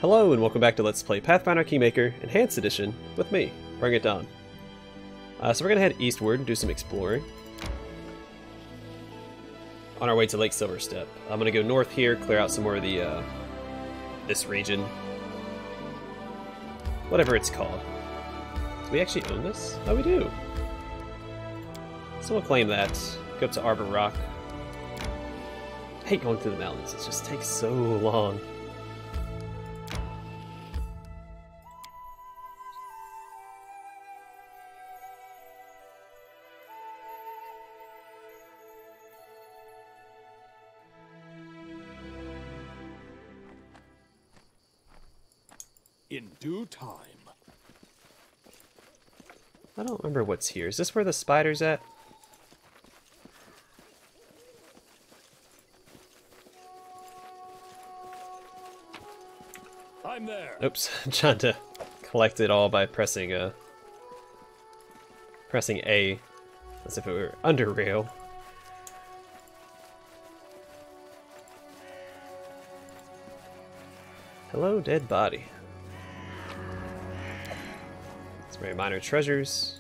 Hello and welcome back to Let's Play Pathfinder Kingmaker Enhanced Edition with me, BringItDon. So we're going to head eastward and do some exploring. On our way to Lake Silverstep. I'm going to go north here, clear out some more of the, this region. Whatever it's called. Do we actually own this? Oh, we do! So we'll claim that. Go up to Arbor Rock. I hate going through the mountains, it just takes so long. In due time. I don't remember what's here. Is this where the spider's at? I'm there. Oops, I'm trying to collect it all by pressing A, as if it were under rail. Hello, dead body. It's very minor treasures.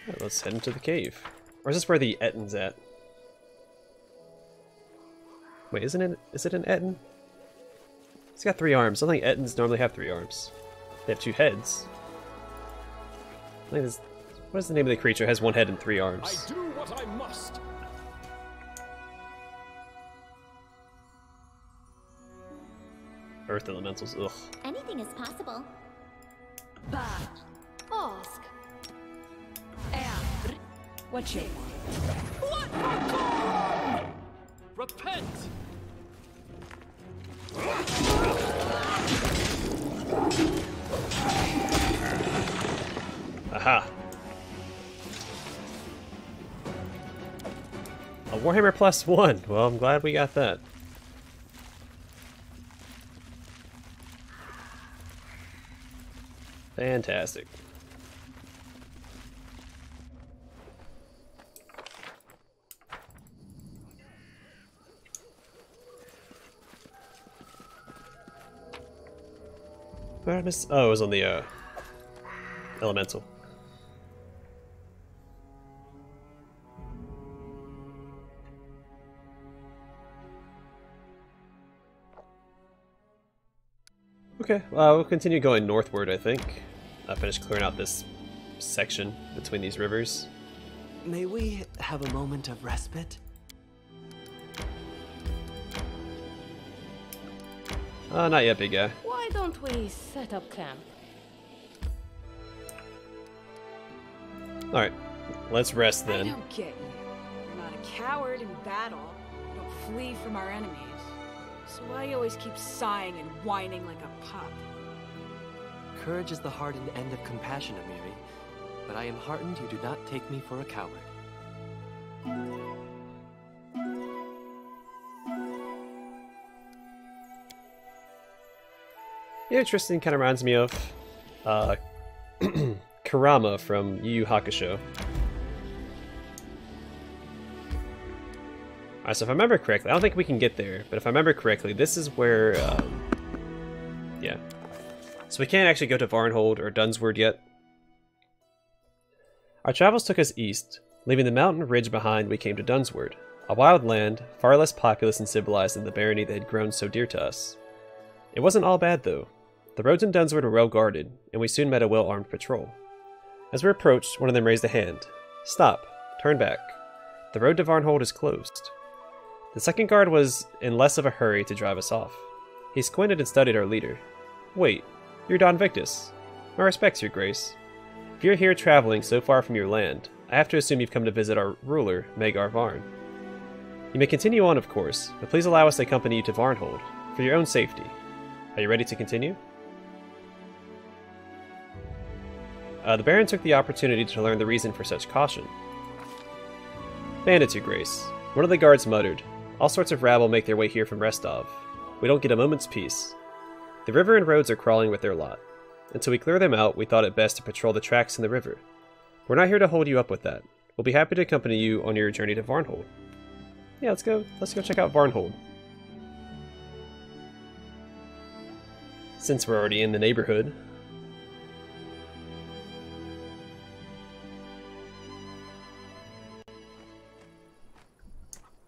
Right, let's head into the cave. Or is this where the Ettin's at? Wait, isn't it? Is it an Ettin? It's got 3 arms. I don't think Ettins normally have 3 arms. They have 2 heads. I think this, what is the name of the creature? It has 1 head and 3 arms. I do what I must. Earth elementals. Ugh. Anything is possible. Ask. And what you want? What? Repent. Aha! A Warhammer +1. Well, I'm glad we got that. Fantastic. Where did I miss? Oh, it was on the elemental. Okay, we'll continue going northward, I think. Finish clearing out this section between these rivers. May we have a moment of respite? Not yet, big guy. Why don't we set up camp? Alright, let's rest I then. don't get you. You're not a coward in battle. You don't flee from our enemies. So why do you always keep sighing and whining like a pup? Courage is the hardened end of compassion, Amiri, but I am heartened you do not take me for a coward. Yeah, Tristan kind of reminds me of Kurama from Yu Yu Hakusho. Alright, so if I remember correctly, I don't think we can get there, but if I remember correctly, this is where, yeah. So we can't actually go to Varnhold or Dunsword yet. Our travels took us east. Leaving the mountain ridge behind, we came to Dunsword, a wild land, far less populous and civilized than the barony that had grown so dear to us. It wasn't all bad, though. The roads in Dunsword were well guarded, and we soon met a well-armed patrol. As we approached, one of them raised a hand. Stop. Turn back. The road to Varnhold is closed. The second guard was in less of a hurry to drive us off. He squinted and studied our leader. Wait, you're Don Victus. My respects, your grace. If you're here traveling so far from your land, I have to assume you've come to visit our ruler, Magar Varn. You may continue on, of course, but please allow us to accompany you to Varnhold, for your own safety. Are you ready to continue? The Baron took the opportunity to learn the reason for such caution. Bandits, your grace. One of the guards muttered. All sorts of rabble make their way here from Restov. We don't get a moment's peace. The river and roads are crawling with their lot. Until we clear them out, we thought it best to patrol the tracks in the river. We're not here to hold you up with that. We'll be happy to accompany you on your journey to Varnhold. Yeah, let's go check out Varnhold. since we're already in the neighborhood.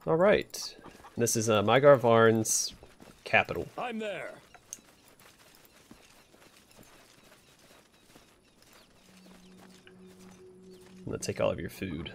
Alright. This is Mygar Varn's capital. I'm there. I'm gonna take all of your food.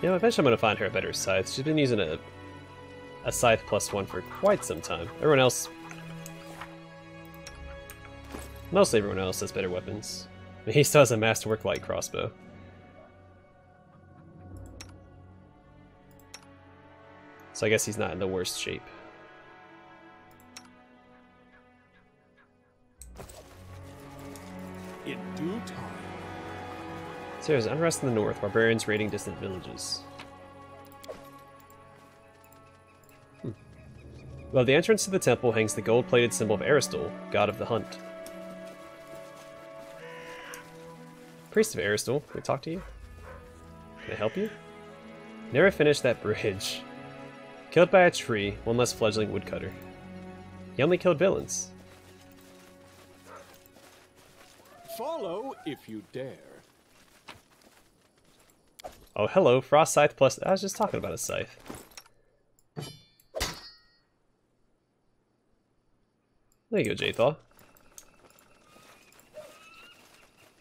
You know, eventually I'm gonna find her a better scythe. She's been using a scythe +1 for quite some time. Everyone else... Mostly everyone else has better weapons. I mean, he still has a masterwork light crossbow. So I guess he's not in the worst shape. In due time. So there's unrest in the north, barbarians raiding distant villages. Above the entrance to the temple hangs the gold-plated symbol of Aristol, god of the hunt. Priest of Aristol, can we talk to you? Can I help you? Never finished that bridge. Killed by a tree, one less fledgling woodcutter. He only killed villains. Follow if you dare. Oh, hello, Frost Scythe plus... I was just talking about a scythe. There you go, Jathaw.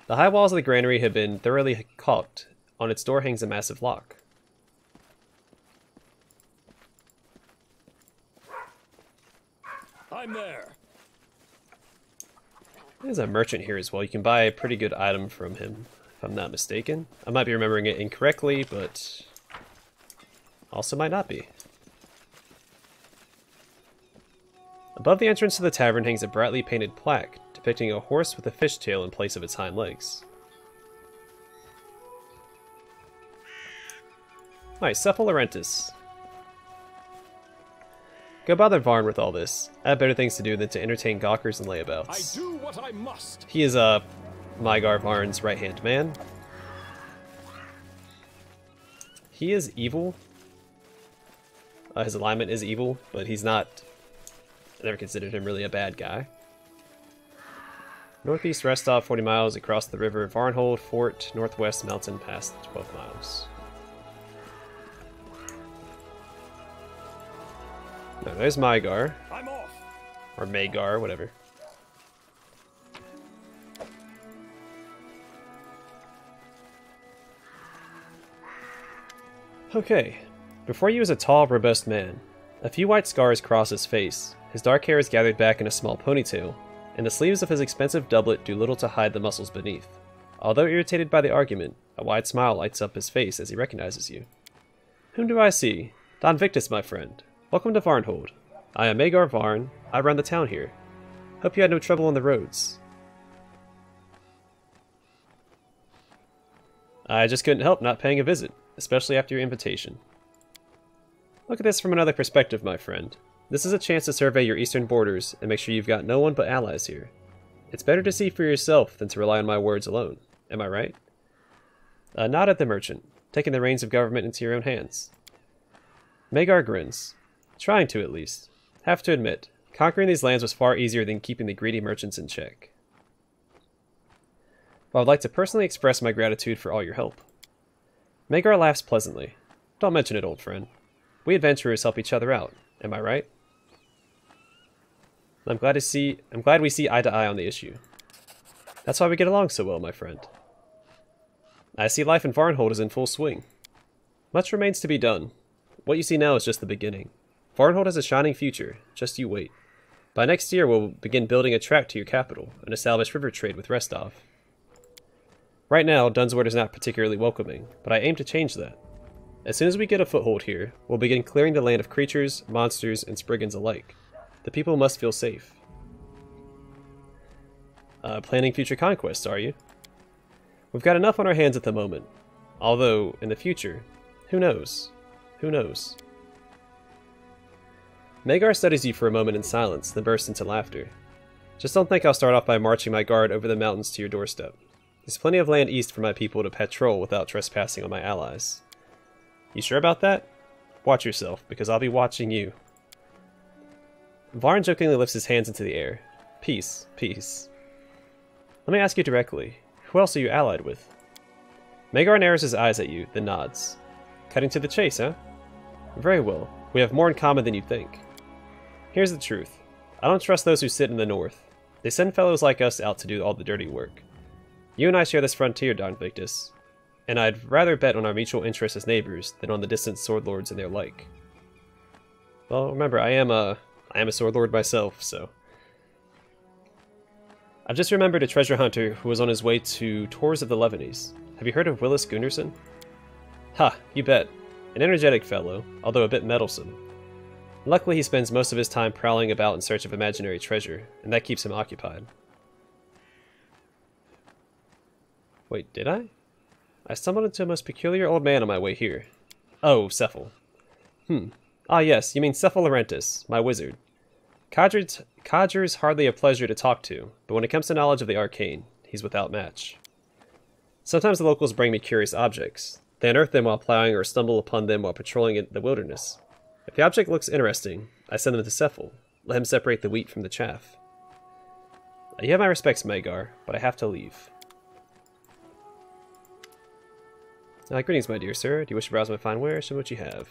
The high walls of the granary have been thoroughly caulked. On its door hangs a massive lock. I'm there. There's a merchant here as well. You can buy a pretty good item from him, if I'm not mistaken. I might be remembering it incorrectly, but also might not be. Above the entrance to the tavern hangs a brightly painted plaque depicting a horse with a fishtail in place of its hind legs. Nice, Cephal Laurentis. Go bother Varn with all this. I have better things to do than to entertain gawkers and layabouts. I do what I must. He is Mygar Varn's right-hand man. He is evil. His alignment is evil, but he's not... I never considered him really a bad guy. Northeast rest stop 40 miles across the river. Varnhold Fort, northwest mountain past 12 miles. No, there's Mygar. I'm off. Or Magar, whatever. Okay. Before you is a tall, robust man. A few white scars cross his face. His dark hair is gathered back in a small ponytail, and the sleeves of his expensive doublet do little to hide the muscles beneath. Although irritated by the argument, a wide smile lights up his face as he recognizes you. Whom do I see? Don Victus, my friend. Welcome to Varnhold. I am Magar Varn. I run the town here. Hope you had no trouble on the roads. I just couldn't help not paying a visit, especially after your invitation. Look at this from another perspective, my friend. This is a chance to survey your eastern borders and make sure you've got no one but allies here. It's better to see for yourself than to rely on my words alone. Am I right? Nod at the merchant, taking the reins of government into your own hands. Magar grins. Trying to, at least. Have to admit, conquering these lands was far easier than keeping the greedy merchants in check. But I would like to personally express my gratitude for all your help. Magar laughs pleasantly. Don't mention it, old friend. We adventurers help each other out. Am I right? I'm glad we see eye to eye on the issue. That's why we get along so well, my friend. I see life in Varnhold is in full swing. Much remains to be done. What you see now is just the beginning. Varnhold has a shining future, just you wait. By next year we'll begin building a track to your capital, and establish river trade with Restov. Right now, Dunsword is not particularly welcoming, but I aim to change that. As soon as we get a foothold here, we'll begin clearing the land of creatures, monsters, and Spriggans alike. The people must feel safe. Planning future conquests, are you? We've got enough on our hands at the moment. Although, in the future, who knows? Who knows? Magar studies you for a moment in silence, then bursts into laughter. Just don't think I'll start off by marching my guard over the mountains to your doorstep. There's plenty of land east for my people to patrol without trespassing on my allies. You sure about that? Watch yourself, because I'll be watching you. Varn jokingly lifts his hands into the air. Peace, peace. Let me ask you directly, who else are you allied with? Magar narrows his eyes at you, then nods. Cutting to the chase, huh? Very well. We have more in common than you think. Here's the truth. I don't trust those who sit in the north. They send fellows like us out to do all the dirty work. You and I share this frontier, Don Victus, and I'd rather bet on our mutual interests as neighbors than on the distant sword lords and their like. Well, remember, I am a sword lord myself, so... I've just remembered a treasure hunter who was on his way to Tours of the Levanese. Have you heard of Willis Gunderson? Ha, you bet. An energetic fellow, although a bit meddlesome. Luckily, he spends most of his time prowling about in search of imaginary treasure, and that keeps him occupied. Wait, did I? I stumbled into a most peculiar old man on my way here. Oh, Cephal. Ah yes, you mean Cephal Laurentis, my wizard. Codger's hardly a pleasure to talk to, but when it comes to knowledge of the arcane, he's without match. Sometimes the locals bring me curious objects. They unearth them while plowing or stumble upon them while patrolling in the wilderness. If the object looks interesting, I send them to Cephal. Let him separate the wheat from the chaff. You have my respects, Magar, but I have to leave. Greetings, my dear sir. Do you wish to browse my fine wares? Show me what you have.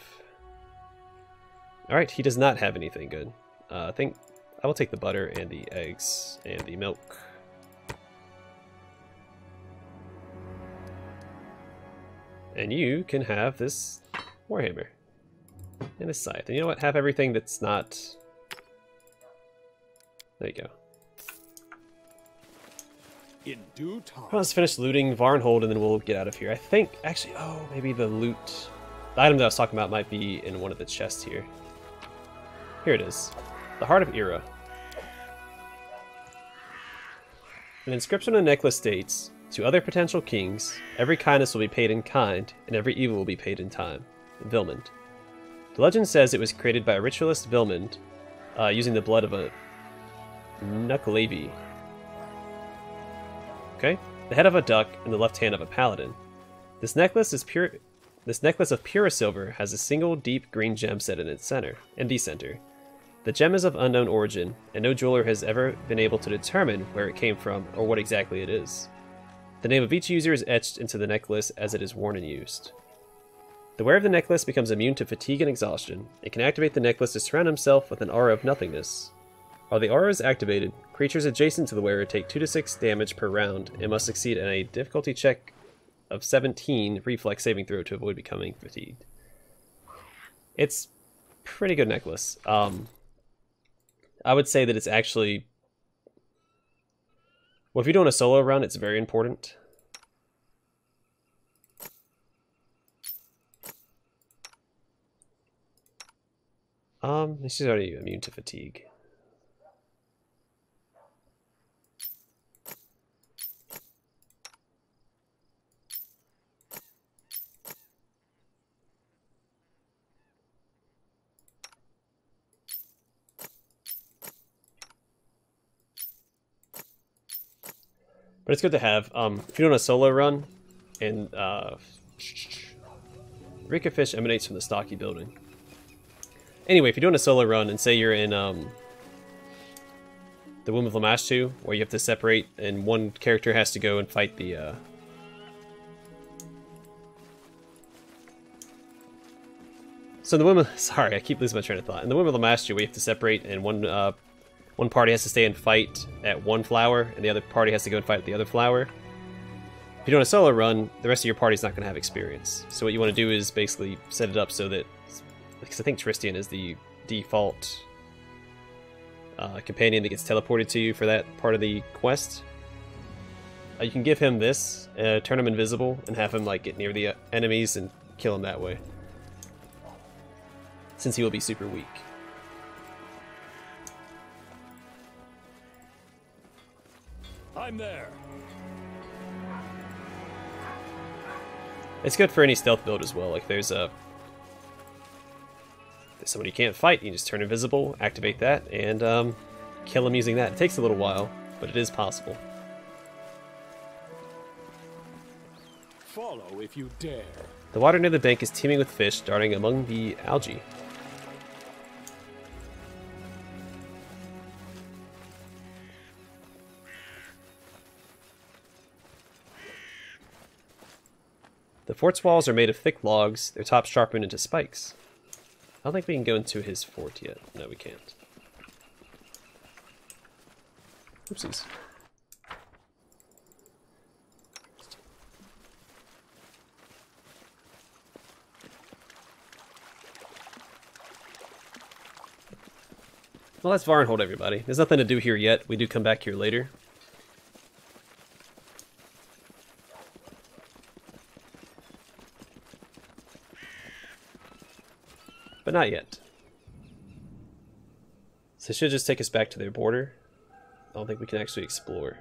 Alright, he does not have anything good. I think I will take the butter and the eggs and the milk. And you can have this warhammer and a scythe. And you know what? Have everything that's not... There you go. In due time. Well, let's finish looting Varnhold and then we'll get out of here. I think, actually, oh, maybe the loot... The item that I was talking about might be in one of the chests here. Here it is. The Heart of Era. An inscription on the necklace states, to other potential kings, every kindness will be paid in kind, and every evil will be paid in time. Vilmund. The legend says it was created by a ritualist Vilmund, using the blood of a Nukkalevi. Okay? The head of a duck and the left hand of a paladin. This necklace of pure silver has a single deep green gem set in its center, in the center. The gem is of unknown origin, and no jeweler has ever been able to determine where it came from or what exactly it is. The name of each user is etched into the necklace as it is worn and used. The wearer of the necklace becomes immune to fatigue and exhaustion, and can activate the necklace to surround himself with an aura of nothingness. While the aura is activated, creatures adjacent to the wearer take 2 to 6 damage per round and must succeed in a difficulty check of 17 reflex saving throw to avoid becoming fatigued. It's a pretty good necklace. I would say that it's actually... Well, if you're doing a solo run, it's very important. She's already immune to fatigue. But it's good to have. If you're doing a solo run, and Rika Fish emanates from the stocky building. Anyway, if you're doing a solo run, and say you're in the Womb of Lamashtu, where you have to separate, and one character has to go and fight the... So in the Womb of... Sorry, I keep losing my train of thought. In the Womb of Lamashtu, where you have to separate, and one party has to stay and fight at one flower, and the other party has to go and fight at the other flower. If you're doing a solo run, the rest of your party's not going to have experience. So what you want to do is basically set it up so that... Because I think Tristian is the default companion that gets teleported to you for that part of the quest. You can give him this, turn him invisible, and have him like get near the enemies and kill him that way. Since he will be super weak. I'm there. It's good for any stealth build as well. Like there's someone you can't fight, you just turn invisible, activate that, and kill them using that. It takes a little while, but it is possible. Follow if you dare. The water near the bank is teeming with fish darting among the algae. The fort's walls are made of thick logs, their tops sharpened into spikes. I don't think we can go into his fort yet. No, we can't. Oopsies. Well, that's Varnhold, everybody. There's nothing to do here yet. We do come back here later. But not yet. So it should just take us back to their border. I don't think we can actually explore.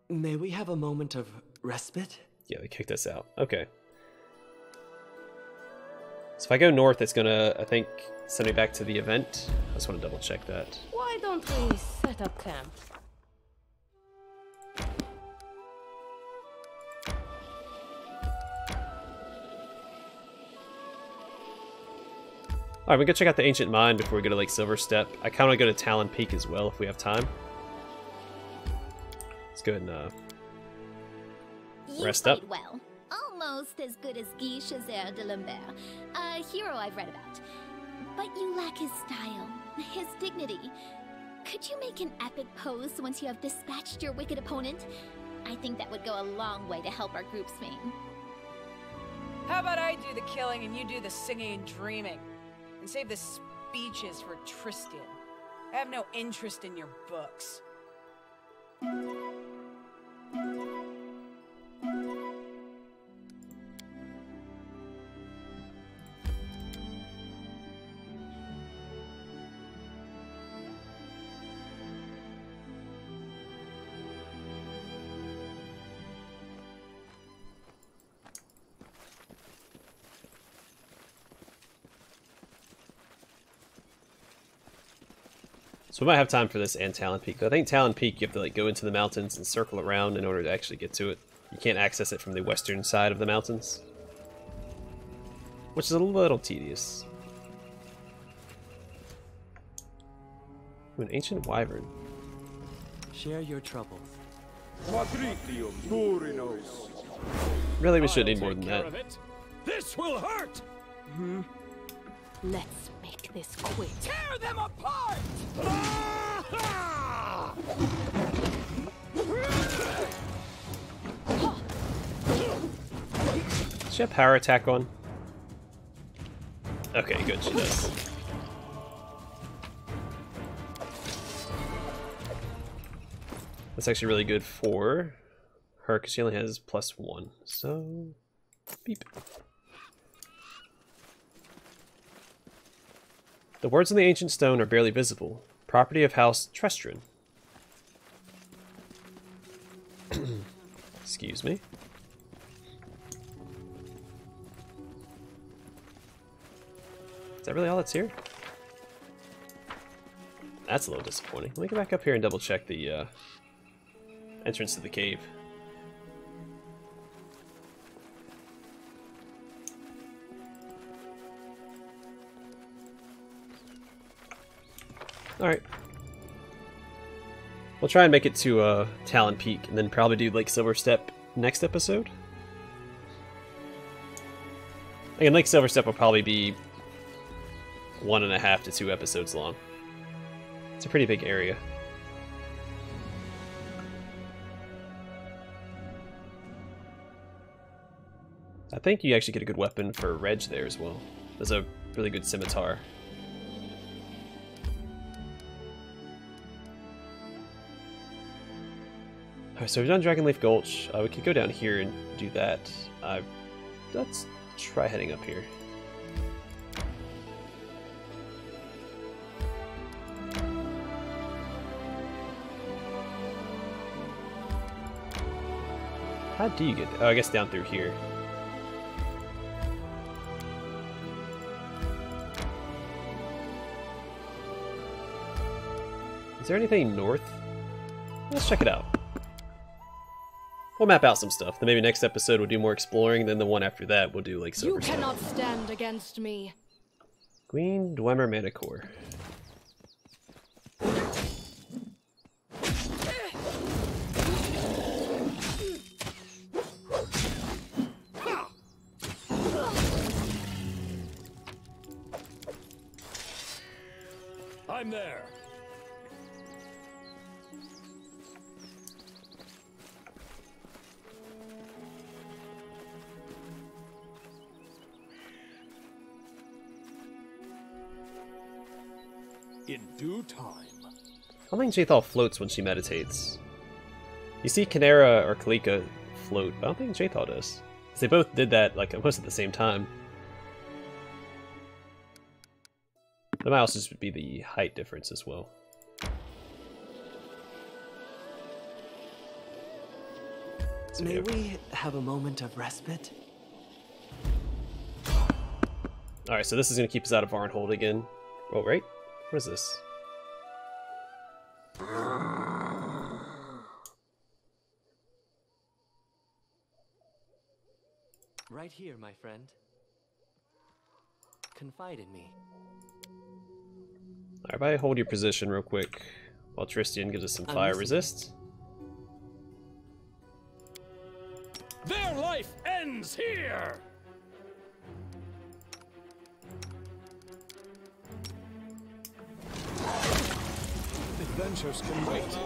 May we have a moment of respite? Yeah, they kicked us out. Okay. So if I go north, it's gonna, I think, send me back to the event. I just want to double check that. Why don't we set up camp? Alright, we can check out the Ancient Mine before we go to Lake Silverstep. I kind of want to go to Talon Peak as well if we have time. Let's go ahead and rest up. You played well. Almost as good as Guy Chazer de Lambert, a hero I've read about. But you lack his style, his dignity. Could you make an epic pose once you have dispatched your wicked opponent? I think that would go a long way to help our group's fame. How about I do the killing and you do the singing and dreaming? And save the speeches for Tristan. I have no interest in your books. So we might have time for this and Talon Peak. I think Talon Peak you have to like go into the mountains and circle around in order to actually get to it. You can't access it from the western side of the mountains, which is a little tedious. Ooh, an ancient wyvern. Share your troubles. Quadritium Durinos. Really, we should I'll need more take than care that. of it. This will hurt. Let's make this quick. Tear them apart. Does she have power attack on? Okay, good, she does. That's actually really good for her because she only has +1. So, beep. The words on the ancient stone are barely visible. Property of House Trestrin. Excuse me. Is that really all that's here? That's a little disappointing. Let me go back up here and double check the entrance to the cave. Alright. We'll try and make it to Talon Peak and then probably do Lake Silverstep next episode. Again, Lake Silverstep will probably be 1.5 to 2 episodes long. It's a pretty big area. I think you actually get a good weapon for Reg there as well. There's a really good scimitar. Alright, so we've done Dragonleaf Gulch. We could go down here and do that. Let's try heading up here. How do you get there? Oh, I guess down through here. Is there anything north? Let's check it out. We'll map out some stuff. Then maybe next episode we'll do more exploring. Then the one after that we'll do like silver. You cannot stand against me. Queen Dwemer Manicore. I'm there. In due time. I don't think Jaethal floats when she meditates. You see Canera or Kalika float, but I don't think Jaethal does. 'Cause they both did that like almost at the same time. That might also just be the height difference as well. So May we have a moment of respite? Alright, so this is going to keep us out of Varnhold again. Oh, right? What is this? Right here, my friend. Confide in me. Alright, everybody hold your position real quick while Tristian gives us some fire resist. Their life ends here! Adventures can wait.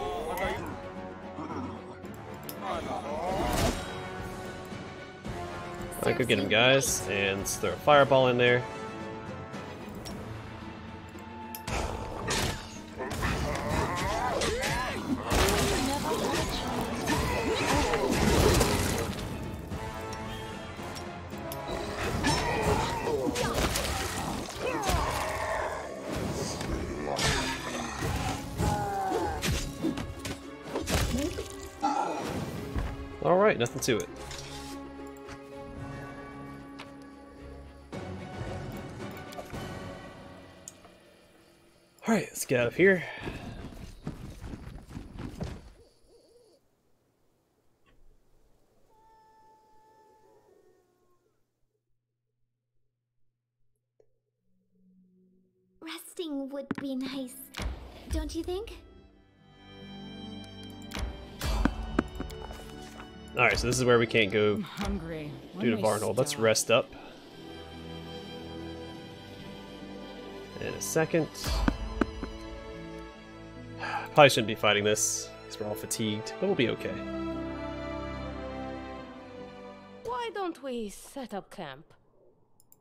Alright, go get him, guys, and let's throw a fireball in there. Alright, nothing to it. Alright, let's get out of here. Resting would be nice, don't you think? Alright, so this is where we can't go I'm hungry. due to Varnhold. Let's rest up. In a second. Probably shouldn't be fighting this, because we're all fatigued, but we'll be okay. Why don't we set up camp?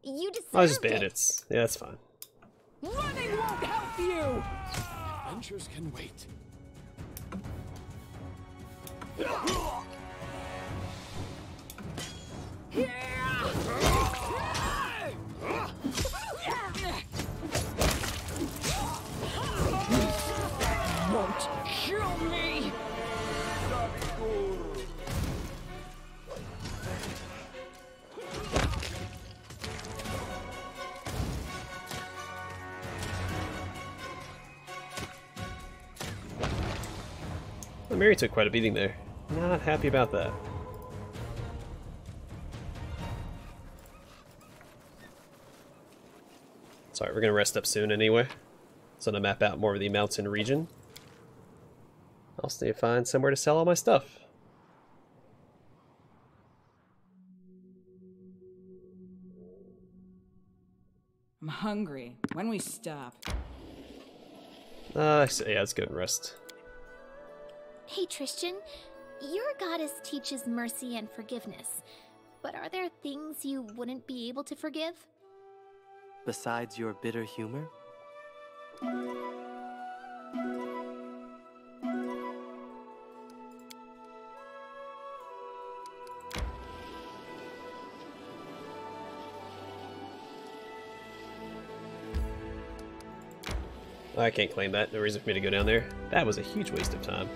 You deserve Oh, it's just it. bandits. Yeah, that's fine. Running won't help you! Adventures can wait. Won't kill me! Well, Mary took quite a beating there. Not happy about that. Sorry, we're gonna rest up soon anyway. So I'm gonna map out more of the mountain region. I'll need to find somewhere to sell all my stuff. I'm hungry. When we stop? So yeah, let's go and rest. Hey Tristan, your goddess teaches mercy and forgiveness, but are there things you wouldn't be able to forgive? Besides your bitter humor? I can't claim that. No reason for me to go down there. That was a huge waste of time.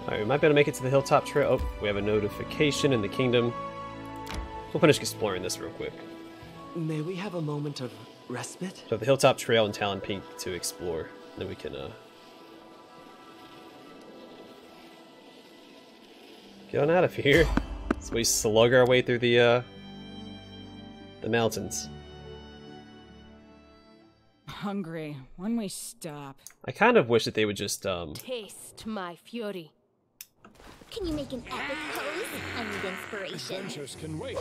Alright, we might be able to make it to the hilltop trail. Oh, we have a notification in the kingdom. We'll finish exploring this real quick. May we have a moment of respite? So the hilltop trail and Talon Peak to explore. Then we can get on out of here. So we slug our way through the mountains. Hungry. When we stop. I kind of wish that they would just Taste my fury. Can you make an epic pose? I need inspiration. Adventures can wait.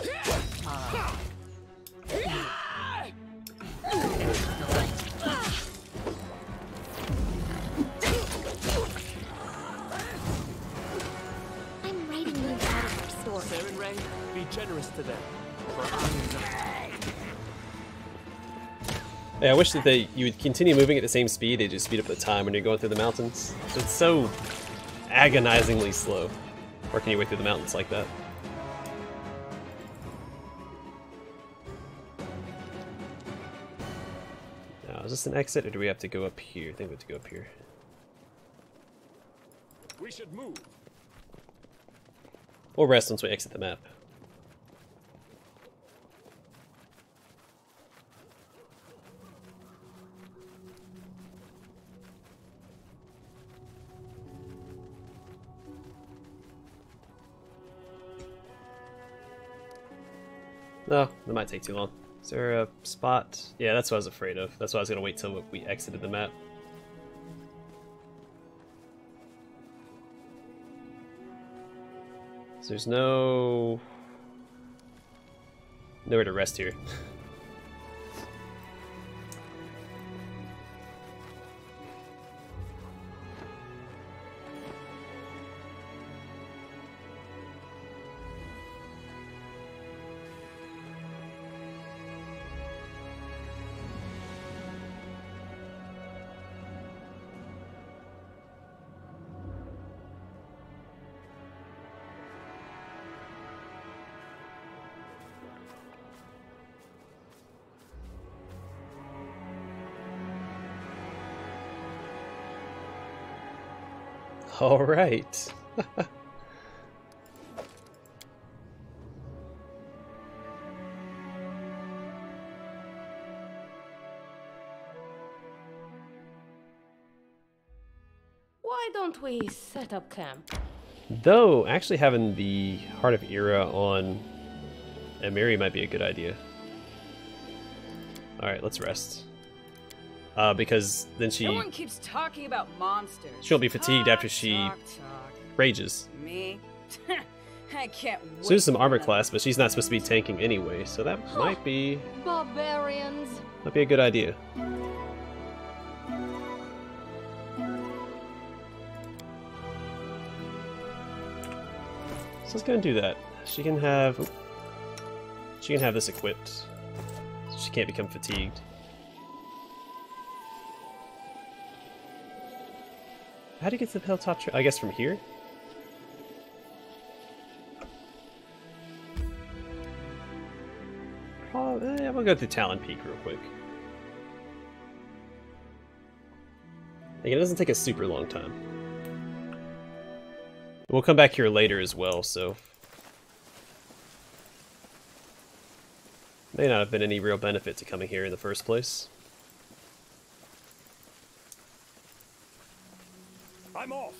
I'm writing you out of our story. Saren Ray, be generous to them. For I am not. Yeah, I wish that you would continue moving at the same speed. They just speed up the time when you're going through the mountains. It's so agonizingly slow working your way through the mountains like that. Now, is this an exit or do we have to go up here? I think we have to go up here. We should move. We'll rest once we exit the map. No, that might take too long. Is there a spot? Yeah, that's what I was afraid of. That's why I was going to wait till we exited the map. So there's nowhere to rest here. All right. Why don't we set up camp? Though, actually having the Heart of Era on Amiri might be a good idea. Alright, let's rest. Because then No one keeps talking about monsters. she'll be fatigued after she Talk. rages. Me? I can't wait. So there's some for armor that. class, but she's not supposed to be tanking anyway, so that might be Barbarians. a good idea. So let's go and do that. She can have this equipped. So she can't become fatigued. How do you get to the hilltop trail? I guess from here? Oh, yeah, we'll go through Talon Peak real quick. Again, it doesn't take a super long time. We'll come back here later as well, so... May not have been any real benefit to coming here in the first place. I'm off.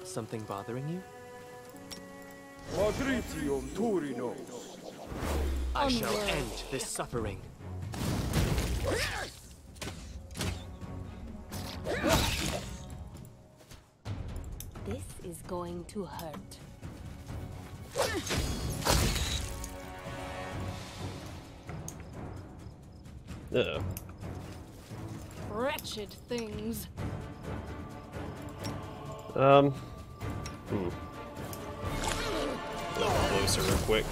Something bothering you? Magritium Turino. I shall end this suffering. This is going to hurt. Uh-oh. Wretched things. Hmm. A little closer real quick.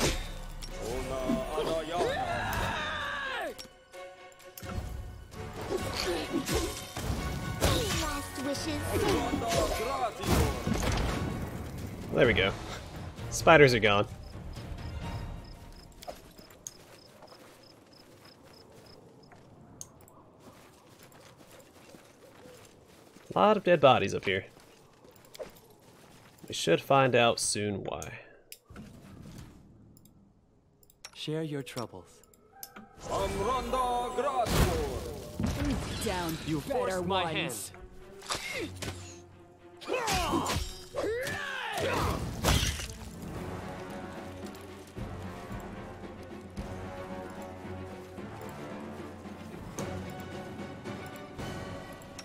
Last wishes. There we go. Spiders are gone. A lot of dead bodies up here. We should find out soon why. Share your troubles. Down, You better forced my ones.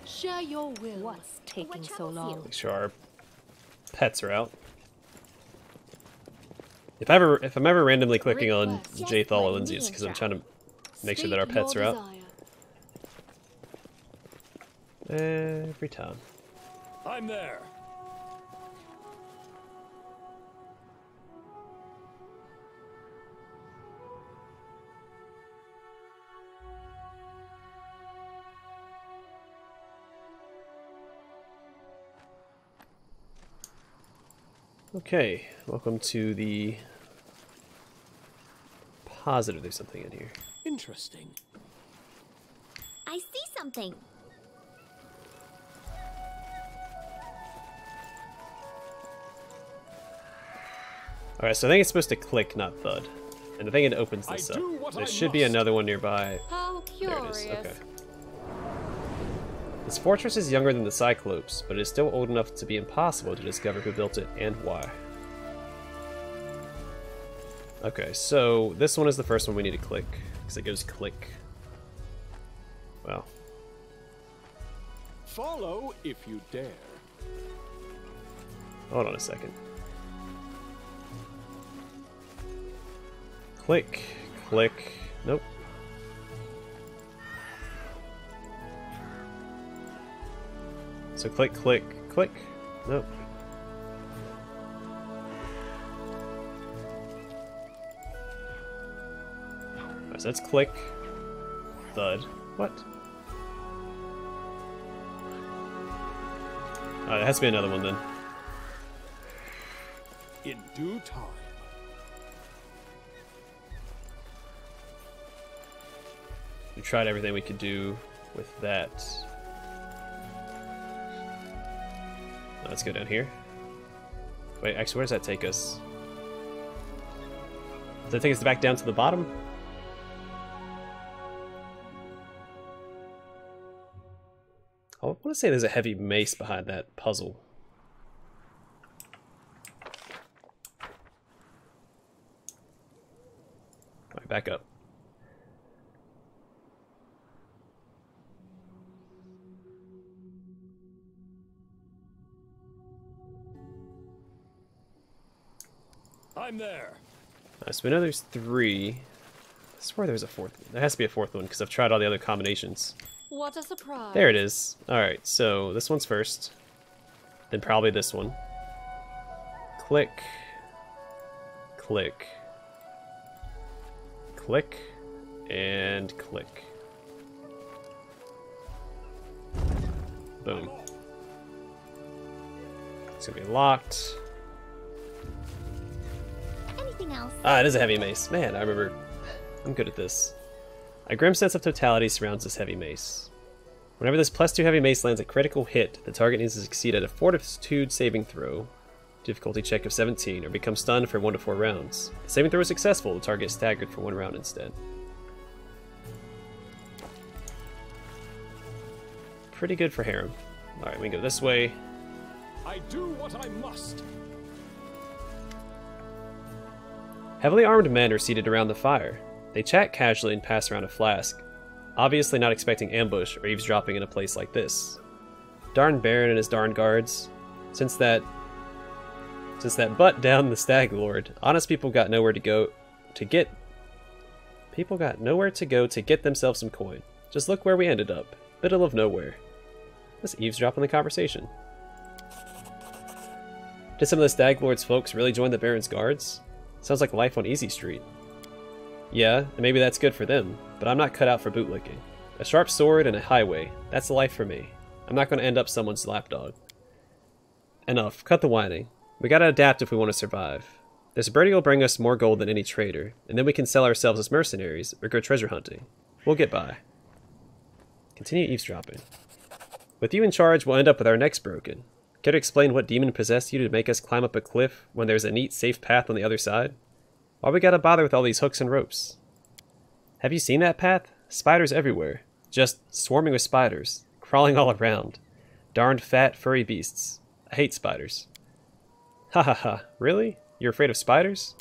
Share your will. What's taking What so troubles long? you? Make sure our pets are out. If I'm ever randomly clicking on Request. J. Just Thal or let Lindsay, me it's because I'm in trying to make sure that State our pets your are out. desire. Every time. I'm there. Okay, welcome to the positive. There's something in here. Interesting. I see something. Alright, so I think it's supposed to click, not thud. And I think it opens this I up. do what There I should be must. another one nearby. How There it curious. is, okay. This fortress is younger than the Cyclopes, but it is still old enough to be impossible to discover who built it and why. Okay, so this one is the first one we need to click, because it goes click. Well, Follow if you dare. hold on a second. Click, click, nope. So click, click, click, nope. Alright, so that's click, thud, what? Alright, it has to be another one then. In due time. We tried everything we could do with that. Let's go down here. Wait, actually, where does that take us? Does that take us back down to the bottom? I want to say there's a heavy mace behind that puzzle. Alright, back up. I'm there. Alright, so we know there's three. I swear there's a fourth one. There has to be a fourth one because I've tried all the other combinations. What a surprise. There it is. Alright, so this one's first. Then probably this one. Click. Click. Click. And click. Boom. It's gonna be locked. Anything else? Ah, it is a heavy mace. Man, I remember. I'm good at this. A grim sense of totality surrounds this heavy mace. Whenever this +2 heavy mace lands a critical hit, the target needs to succeed at a fortitude saving throw, difficulty check of 17, or become stunned for 1 to 4 rounds. If the saving throw is successful, the target is staggered for 1 round instead. Pretty good for Harem. Alright, we can go this way. I do what I must. Heavily armed men are seated around the fire. They chat casually and pass around a flask, obviously not expecting ambush or eavesdropping in a place like this. Darn Baron and his darn guards. Since that butt down the Stag Lord, honest people got nowhere to go to get themselves some coin. Just look where we ended up. Middle of nowhere. Let's eavesdrop on the conversation. Did some of the Stag Lord's folks really join the Baron's guards? Sounds like life on Easy Street. Yeah, and maybe that's good for them, but I'm not cut out for bootlicking. A sharp sword and a highway, that's the life for me. I'm not going to end up someone's lapdog. Enough, cut the whining. We gotta adapt if we want to survive. This birdie will bring us more gold than any trader, and then we can sell ourselves as mercenaries or go treasure hunting. We'll get by. Continue eavesdropping. With you in charge, we'll end up with our necks broken. Care to explain what demon possessed you to make us climb up a cliff when there's a neat, safe path on the other side? Why we gotta bother with all these hooks and ropes? Have you seen that path? Spiders everywhere. Just swarming with spiders. Crawling all around. Darned fat, furry beasts. I hate spiders. Ha ha ha. Really? You're afraid of spiders?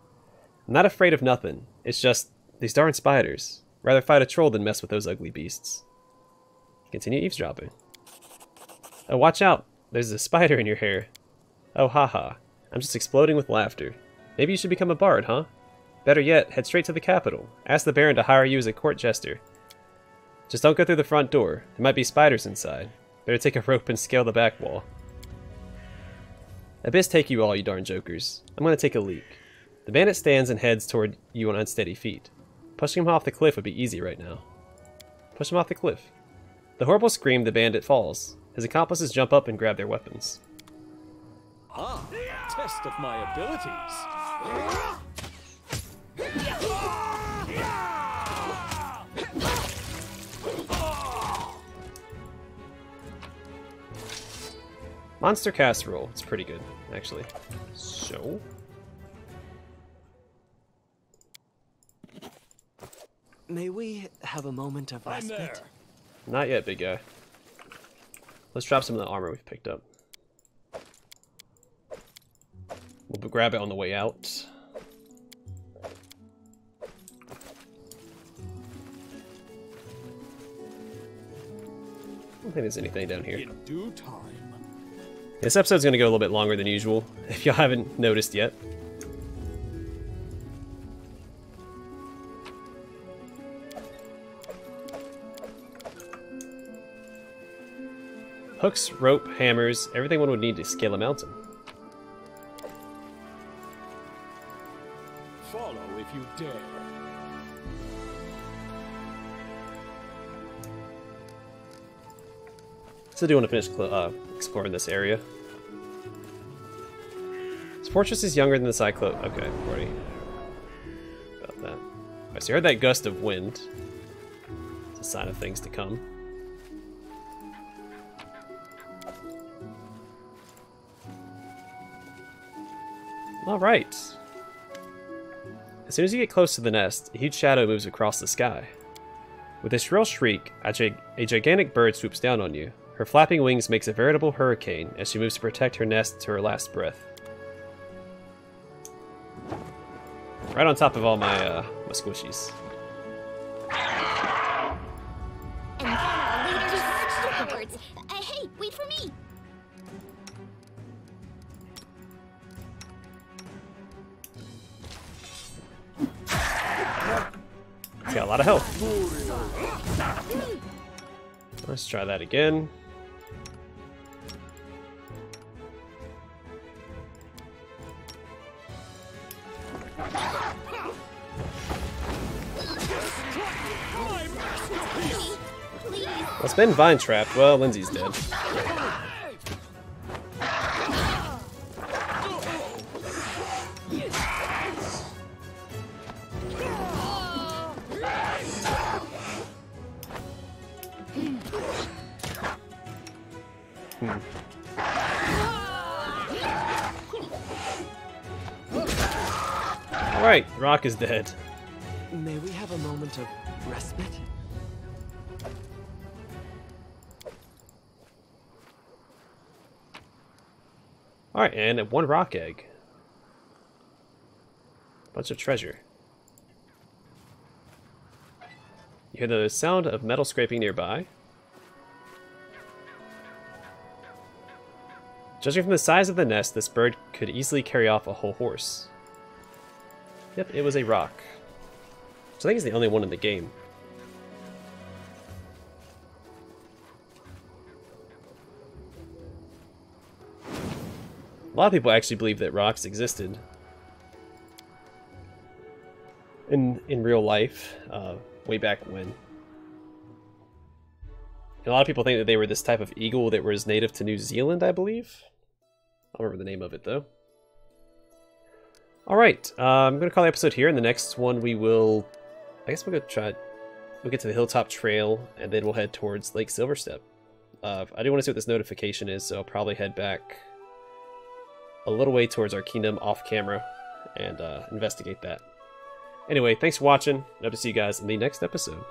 I'm not afraid of nothing. It's just these darn spiders. Rather fight a troll than mess with those ugly beasts. Continue eavesdropping. Oh, watch out! There's a spider in your hair. Oh, haha. I'm just exploding with laughter. Maybe you should become a bard, huh? Better yet, head straight to the capital. Ask the Baron to hire you as a court jester. Just don't go through the front door. There might be spiders inside. Better take a rope and scale the back wall. Abyss take you all, you darn jokers. I'm gonna take a leak. The bandit stands and heads toward you on unsteady feet. Pushing him off the cliff would be easy right now. Push him off the cliff. The horrible scream, the bandit falls. His accomplices jump up and grab their weapons. Ah, test of my abilities. Monster casserole. It's pretty good, actually. So... May we have a moment of I'm there. respite? Not yet, big guy. Let's drop some of the armor we've picked up. We'll grab it on the way out. I don't think there's anything down here. In due time. This episode's going to go a little bit longer than usual, if y'all haven't noticed yet. Hooks, rope, hammers, everything one would need to scale a mountain. Follow if you dare. So I do want to finish exploring this area. This fortress is younger than the Cyclope. Okay, already about that. Alright, so you heard that gust of wind. It's a sign of things to come. Alright. As soon as you get close to the nest, a huge shadow moves across the sky. With a shrill shriek, a gigantic bird swoops down on you. Her flapping wings makes a veritable hurricane as she moves to protect her nest to her last breath. Right on top of all my squishies. Hey, wait for me! It's got a lot of health. Let's try that again. Well, it's been vine trapped. Well, Lindsay's dead. Alright, Rock is dead. May we have a moment of respite? Alright, and one rock egg. Bunch of treasure. You hear the sound of metal scraping nearby. Judging from the size of the nest, this bird could easily carry off a whole horse. Yep, it was a rock. Which I think is the only one in the game. A lot of people actually believe that rocks existed in real life, way back when. And a lot of people think that they were this type of eagle that was native to New Zealand, I believe. I don't remember the name of it, though. Alright, I'm going to call the episode here. In the next one, we will... I guess we'll get to the Hilltop Trail, and then we'll head towards Lake Silverstep. I do want to see what this notification is, so I'll probably head back a little way towards Arcanum off camera and investigate that. Anyway, thanks for watching. Hope to see you guys in the next episode.